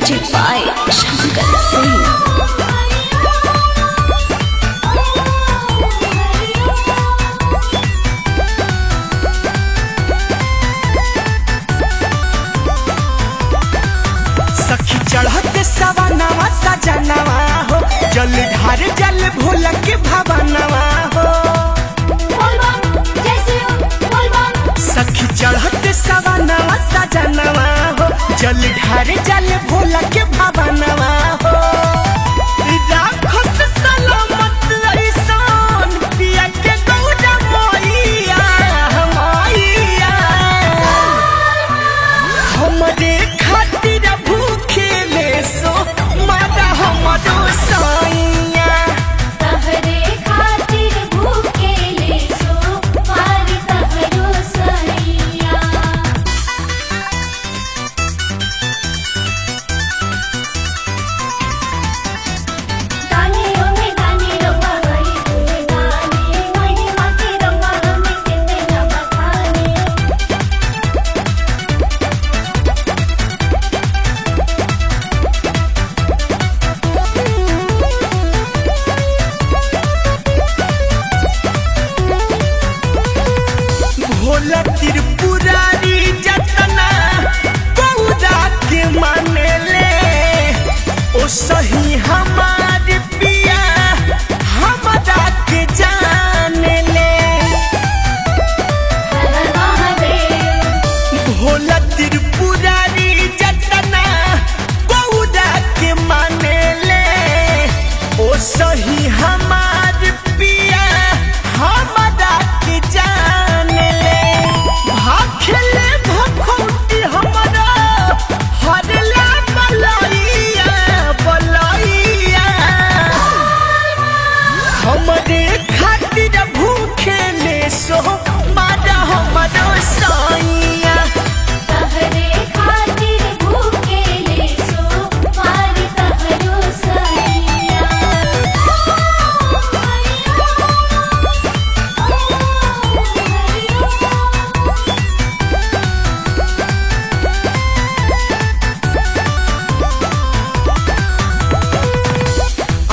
Music by Shankar Singh. सखी चढ़ते सवानवा सजनवा हो, जल ढार जल भोला के भवनवा हो। सखी चढ़ते सवानवा सजनवा हो, जल ढार जल भोला के भवनवा हो। राखस सलामत ऐसान पिया के गौरा मैया मैया, हमरे खातिर भूखेले सो माता हमरो साइया। तहरे खातिर भूखेले सो मारी तहरो सैया। गाने ओमे गाने रब्बा गई तुझे गाने, महिमा के रब्बा हमें कितने बखाने। भोला त्रिपुरारी जतना गौरा के मानेले, ओ सही हमार पिया हमरा के जानेले। हर महादेव भोला त्रिपुरारी जतना गौरा के मानेले, ओ सही हमार पिया हमरा के जानेले। भाखेले भखौटी हमरा हरला बलैया बलैया, हमरे खातिर भूखेले सो माता हमरो साइया। तहरे खातिर भूखेले सो मारी तहरो सैया।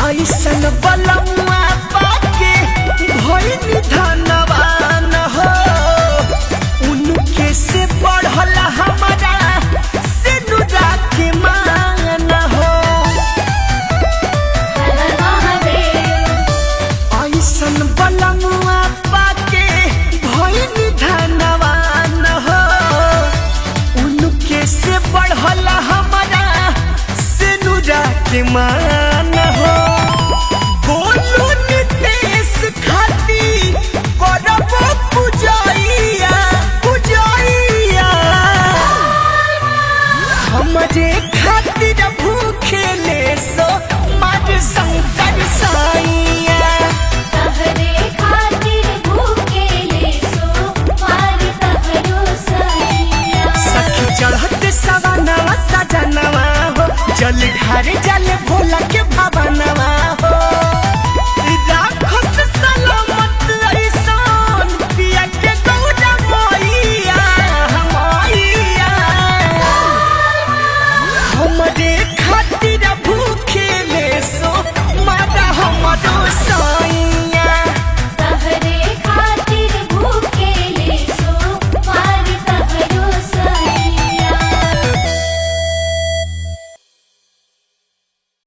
ऐसन बलमुआ पाके भइल धनवान हो, उनके से बढ़ल हमारा सिनुरा के मान हो। हर महादेव ऐसन बलमुआ पाके भइल धनवान हो, उनके से बढ़ल हमारा सिनुरा के मान हो। बोलू नितेश खाती करब पूजैया पूजैया, हमरे खातिर भूखेले सो मार शंकर साइया। तहरे खातिर भूखेले सो मारी तहरो सैया। सखी चढ़ते सवानवा सजनवा हो, जल ढार जल भोला के भवनवा